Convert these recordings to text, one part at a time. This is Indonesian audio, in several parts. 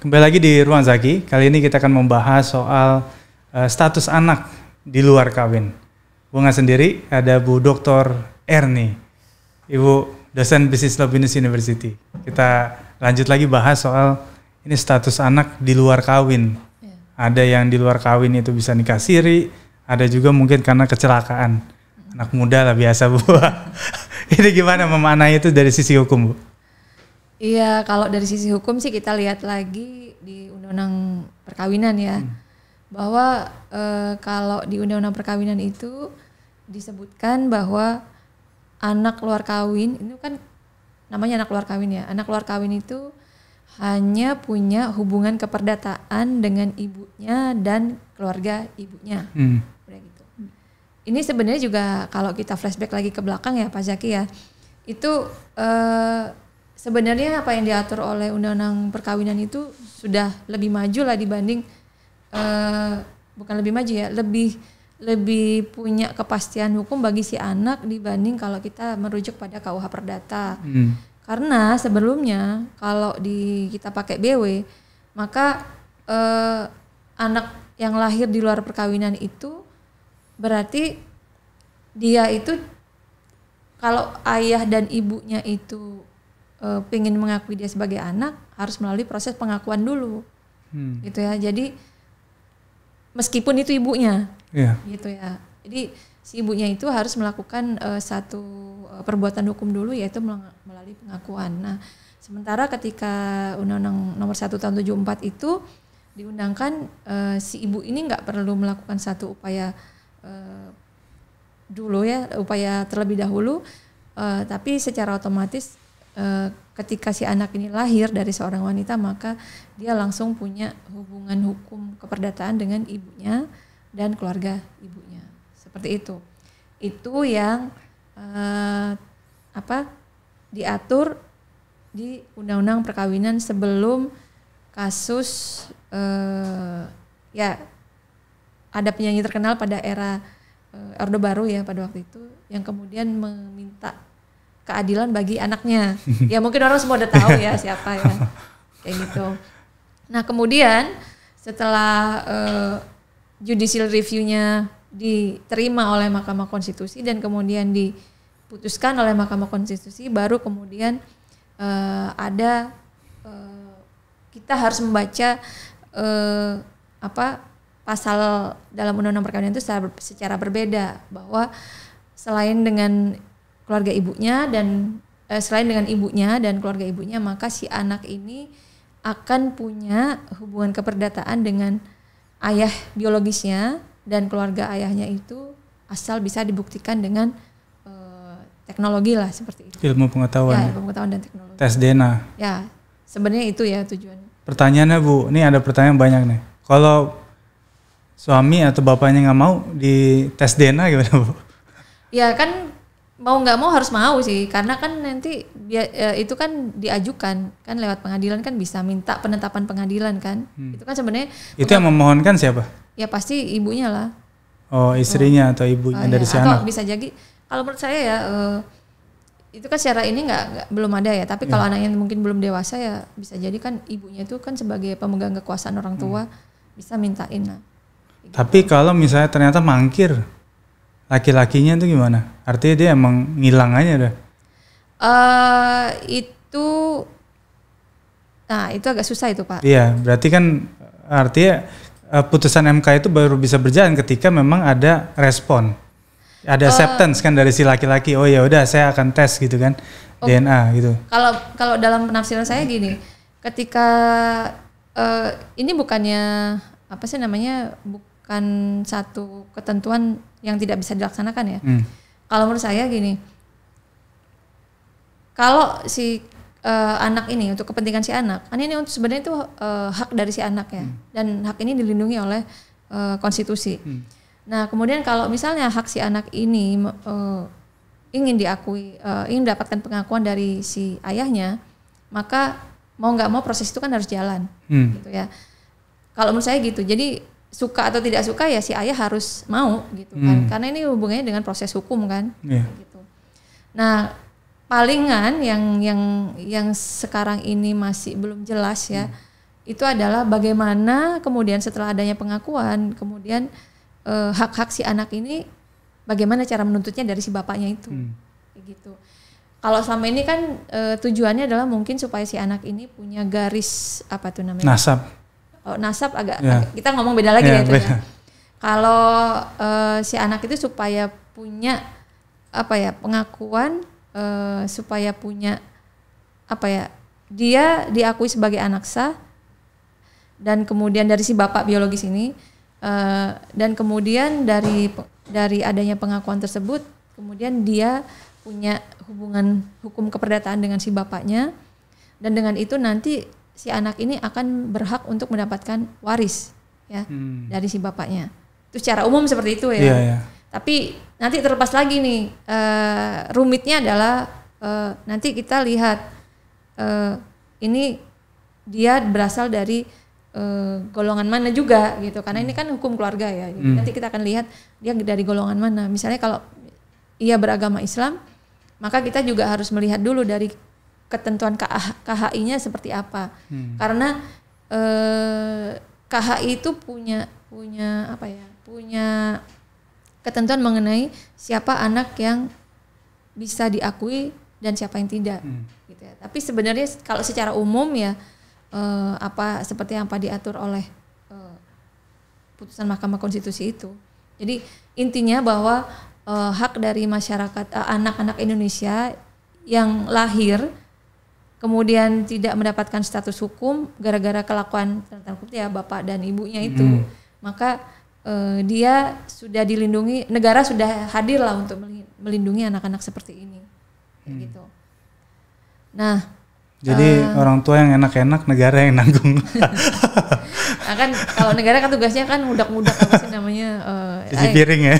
kembali lagi di Ruang Zaki. Kali ini kita akan membahas soal status anak di luar kawin. Bunga sendiri ada Bu Dr. Erni, Ibu dosen Business Law Binus University. Kita lanjut lagi bahas soal ini status anak di luar kawin. Ada yang di luar kawin itu bisa nikah siri, ada juga mungkin karena kecelakaan. Anak muda lah biasa, Bu. Ini gimana memaknai itu dari sisi hukum, Bu? Iya, kalau dari sisi hukum sih kita lihat lagi di Undang-Undang Perkawinan ya. Bahwa kalau di Undang-Undang Perkawinan itu disebutkan bahwa anak luar kawin, itu kan namanya anak luar kawin ya. Anak luar kawin itu hanya punya hubungan keperdataan dengan ibunya dan keluarga ibunya. Udah gitu. Ini sebenarnya juga kalau kita flashback lagi ke belakang ya Pak Zaki ya, itu sebenarnya apa yang diatur oleh Undang-Undang Perkawinan itu sudah lebih maju lah dibanding bukan lebih maju ya, lebih punya kepastian hukum bagi si anak dibanding kalau kita merujuk pada KUH Perdata. Karena sebelumnya kalau kita pakai BW, maka anak yang lahir di luar perkawinan itu berarti dia itu kalau ayah dan ibunya itu pengen mengakui dia sebagai anak harus melalui proses pengakuan dulu, gitu ya. Jadi meskipun itu ibunya, gitu ya. Jadi si ibunya itu harus melakukan satu perbuatan hukum dulu, yaitu melalui pengakuan. Nah, sementara ketika Undang-Undang Nomor 1 Tahun 74 itu diundangkan, si ibu ini nggak perlu melakukan satu upaya dulu ya, upaya terlebih dahulu, tapi secara otomatis ketika si anak ini lahir dari seorang wanita, maka dia langsung punya hubungan hukum keperdataan dengan ibunya dan keluarga ibunya. Seperti itu. Itu yang diatur di Undang-Undang Perkawinan sebelum kasus ya ada penyanyi terkenal pada era Orde Baru ya pada waktu itu yang kemudian meminta keadilan bagi anaknya. Ya mungkin orang semua udah tahu ya siapa ya. Kayak gitu. Nah, kemudian setelah judicial review-nya diterima oleh Mahkamah Konstitusi dan kemudian diputuskan oleh Mahkamah Konstitusi, baru kemudian kita harus membaca pasal dalam Undang-Undang Perkawinan itu secara berbeda, bahwa selain dengan keluarga ibunya dan selain dengan ibunya dan keluarga ibunya, maka si anak ini akan punya hubungan keperdataan dengan ayah biologisnya dan keluarga ayahnya itu asal bisa dibuktikan dengan teknologi lah seperti itu. Ilmu pengetahuan. Ya, ilmu pengetahuan dan teknologi. Tes DNA. Ya, sebenarnya itu ya tujuan. Pertanyaannya Bu, ini ada pertanyaan banyak nih. Kalau suami atau bapaknya nggak mau di tes DNA gimana Bu? Ya kan mau nggak mau harus mau sih, karena kan nanti itu kan diajukan kan lewat pengadilan, kan bisa minta penetapan pengadilan kan. Itu kan sebenarnya itu yang memohonkan siapa? Ya pasti ibunya lah. Oh, istrinya atau ibunya dari si anak. Atau bisa jadi kalau menurut saya ya itu kan secara ini belum ada ya, tapi kalau anaknya mungkin belum dewasa ya bisa jadi kan ibunya itu kan sebagai pemegang kekuasaan orang tua bisa mintain lah. Tapi kalau misalnya ternyata mangkir laki-lakinya itu gimana? Artinya dia emang ngilang aja udah? Itu agak susah itu Pak. Iya, berarti kan artinya putusan MK itu baru bisa berjalan ketika memang ada respon, ada acceptance kan dari si laki-laki. Oh ya udah, saya akan tes gitu kan, DNA gitu. Kalau dalam penafsiran saya gini, ketika ini bukannya bukan satu ketentuan yang tidak bisa dilaksanakan ya. Kalau menurut saya gini, kalau si anak ini untuk kepentingan si anak, ini untuk sebenarnya itu hak dari si anak ya, dan hak ini dilindungi oleh konstitusi. Nah kemudian kalau misalnya hak si anak ini ingin diakui, ingin mendapatkan pengakuan dari si ayahnya, maka mau nggak mau proses itu kan harus jalan, gitu ya. Kalau menurut saya gitu, jadi suka atau tidak suka ya si ayah harus mau gitu kan, karena ini hubungannya dengan proses hukum kan, gitu. Nah palingan yang sekarang ini masih belum jelas ya, itu adalah bagaimana kemudian setelah adanya pengakuan, kemudian hak-hak si anak ini bagaimana cara menuntutnya dari si bapaknya itu, kayak gitu. Kalau selama ini kan tujuannya adalah mungkin supaya si anak ini punya garis apa tuh namanya? Nasab. Oh, nasab agak kita ngomong beda lagi ya itu ya. Kalau si anak itu supaya punya apa ya pengakuan, supaya punya apa ya dia diakui sebagai anak sah dan kemudian dari si bapak biologis ini dan kemudian dari adanya pengakuan tersebut kemudian dia punya hubungan hukum keperdataan dengan si bapaknya dan dengan itu nanti si anak ini akan berhak untuk mendapatkan waris ya dari si bapaknya. Itu secara umum seperti itu ya. Yeah. Tapi nanti terlepas lagi nih rumitnya adalah nanti kita lihat ini dia berasal dari golongan mana juga gitu karena ini kan hukum keluarga ya. Jadi nanti kita akan lihat dia dari golongan mana. Misalnya kalau ia beragama Islam maka kita juga harus melihat dulu dari ketentuan KHI-nya seperti apa. Karena KHI itu punya apa ya? Punya ketentuan mengenai siapa anak yang bisa diakui dan siapa yang tidak. Gitu ya. Tapi sebenarnya kalau secara umum ya apa seperti yang diatur oleh putusan Mahkamah Konstitusi itu. Jadi intinya bahwa hak dari masyarakat anak-anak Indonesia yang lahir kemudian tidak mendapatkan status hukum gara-gara kelakuan ya bapak dan ibunya itu, maka dia sudah dilindungi, negara sudah hadir lah untuk melindungi anak-anak seperti ini, kayak gitu. Nah, jadi orang tua yang enak-enak, negara yang nanggung. Nah kan kalau negara kan tugasnya kan mudak-mudak apa sih namanya? Cuci piring ya.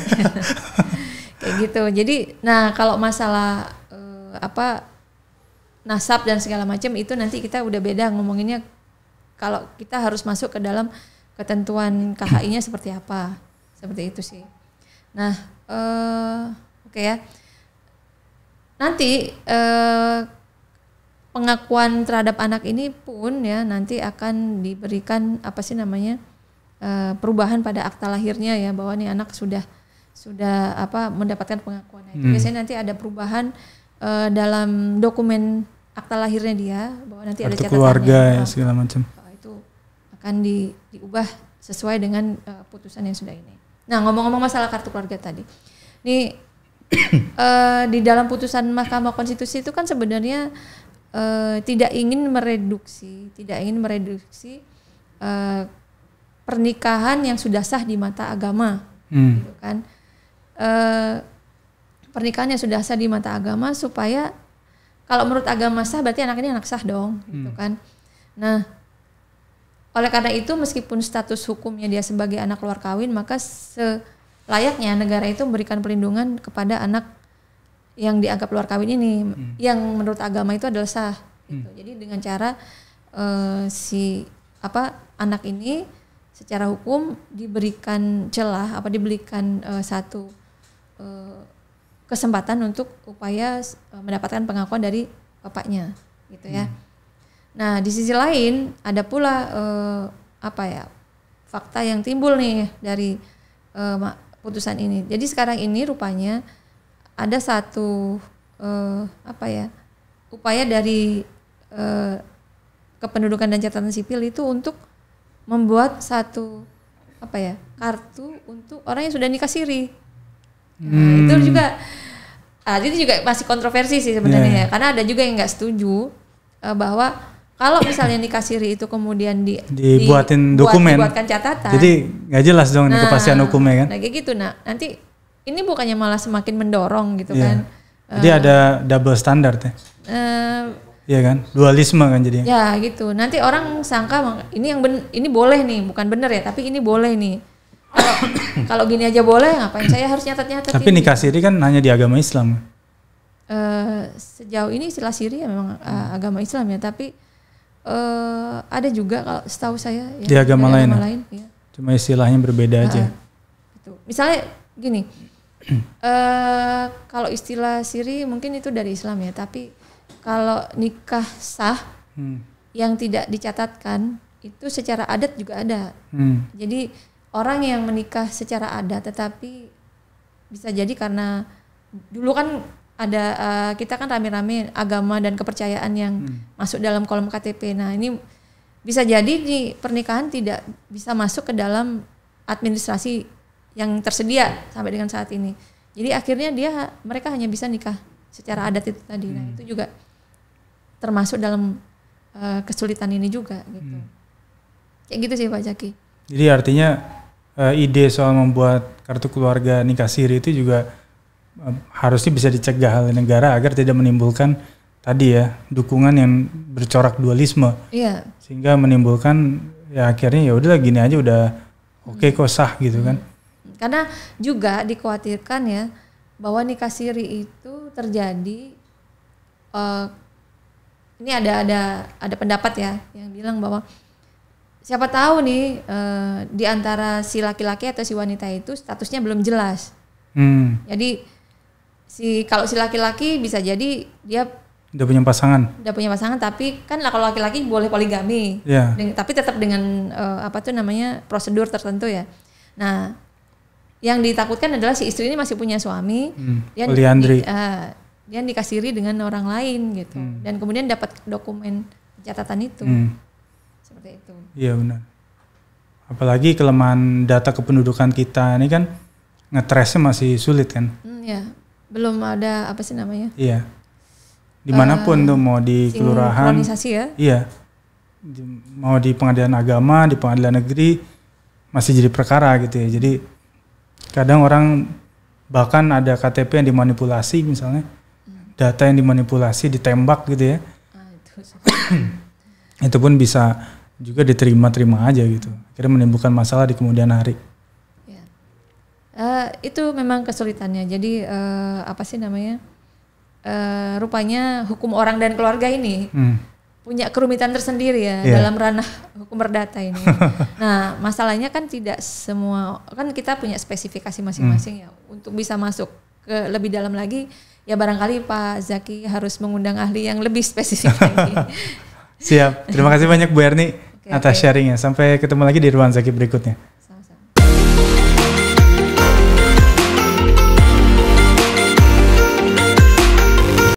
Kayak gitu. Jadi, nah kalau masalah nasab dan segala macam itu nanti kita udah beda ngomonginnya. Kalau kita harus masuk ke dalam ketentuan KHI-nya seperti apa, seperti itu sih. Nah, oke ya. Nanti pengakuan terhadap anak ini pun ya nanti akan diberikan apa sih namanya perubahan pada akta lahirnya ya bahwa nih anak sudah mendapatkan pengakuan. Itu biasanya nanti ada perubahan dalam dokumen akta lahirnya dia bahwa nanti ada catatannya keluarga ya segala macam. Itu akan diubah sesuai dengan putusan yang sudah ini. Nah, ngomong-ngomong masalah kartu keluarga tadi. Nih di dalam putusan Mahkamah Konstitusi itu kan sebenarnya tidak ingin mereduksi pernikahan yang sudah sah di mata agama, gitu kan? Pernikahan yang sudah sah di mata agama supaya kalau menurut agama sah berarti anak ini anak sah dong, gitu kan? Nah, oleh karena itu meskipun status hukumnya dia sebagai anak luar kawin, maka selayaknya negara itu memberikan perlindungan kepada anak yang dianggap luar kawin ini, yang menurut agama itu adalah sah. Gitu. Jadi dengan cara anak ini secara hukum diberikan celah, diberikan satu kesempatan untuk upaya mendapatkan pengakuan dari bapaknya, gitu ya. Nah di sisi lain ada pula fakta yang timbul nih dari putusan ini. Jadi sekarang ini rupanya ada satu upaya dari Kependudukan dan Catatan Sipil itu untuk membuat satu kartu untuk orang yang sudah nikah siri. Nah, itu juga masih kontroversi sih sebenarnya ya, karena ada juga yang nggak setuju bahwa kalau misalnya nikah siri itu kemudian dibuatkan catatan. Jadi nggak jelas dong kepastian hukumnya kan? Nah kayak gitu. Nah nanti ini bukannya malah semakin mendorong gitu kan? Jadi ada double standard ya? Iya kan, dualisme kan jadinya. Ya gitu. Nanti orang sangka ini boleh nih, bukan bener ya, tapi ini boleh nih. Kalau gini aja boleh, ngapain saya harus nyatat-nyatat? Tapi nikah siri kan hanya di agama Islam. Sejauh ini istilah siri ya memang agama Islam ya, tapi ada juga kalau setahu saya ya, di agama lain ya. Cuma istilahnya berbeda aja. Gitu. Misalnya gini, kalau istilah siri mungkin itu dari Islam ya, tapi kalau nikah sah yang tidak dicatatkan itu secara adat juga ada. Jadi orang yang menikah secara adat, tetapi bisa jadi karena dulu kan ada kita kan rame-rame agama dan kepercayaan yang masuk dalam kolom KTP. Nah ini bisa jadi di pernikahan tidak bisa masuk ke dalam administrasi yang tersedia sampai dengan saat ini. Jadi akhirnya mereka hanya bisa nikah secara adat itu tadi. Nah itu juga termasuk dalam kesulitan ini juga gitu. Kayak gitu sih Pak Zaki. Jadi artinya ide soal membuat kartu keluarga nikah siri itu juga harusnya bisa dicegah oleh negara agar tidak menimbulkan tadi ya dukungan yang bercorak dualisme. Iya. Sehingga menimbulkan ya akhirnya ya udahlah gini aja udah oke kok sah gitu kan. Karena juga dikhawatirkan ya bahwa nikah siri itu terjadi ini ada pendapat ya yang bilang bahwa siapa tahu nih di antara si laki-laki atau si wanita itu statusnya belum jelas. Jadi kalau si laki-laki bisa jadi dia udah punya pasangan. Tapi kan kalau laki-laki boleh poligami. Yeah. Tapi tetap dengan prosedur tertentu ya. Nah, yang ditakutkan adalah si istri ini masih punya suami, poliandri. Dia nikah siri dengan orang lain gitu, dan kemudian dapat dokumen catatan itu, seperti itu. Iya benar. Apalagi kelemahan data kependudukan kita ini kan ngetresnya masih sulit kan? Ya, belum ada apa sih namanya? Iya. Dimanapun tuh mau di kelurahan. Sinkronisasi ya? Iya. Mau di pengadilan agama, di pengadilan negeri masih jadi perkara gitu ya. Jadi kadang orang bahkan ada KTP yang dimanipulasi misalnya. Data yang dimanipulasi, ditembak gitu ya. Itu pun bisa juga diterima-terima aja gitu. Akhirnya menimbulkan masalah di kemudian hari. Ya. Itu memang kesulitannya. Jadi rupanya hukum orang dan keluarga ini punya kerumitan tersendiri ya dalam ranah hukum perdata ini. Nah masalahnya kan tidak semua, kan kita punya spesifikasi masing-masing ya. Untuk bisa masuk ke lebih dalam lagi, ya barangkali Pak Zaki harus mengundang ahli yang lebih spesifik lagi. Siap, terima kasih banyak Bu Erni atas sharingnya. Sampai ketemu lagi di Ruang Zaki berikutnya.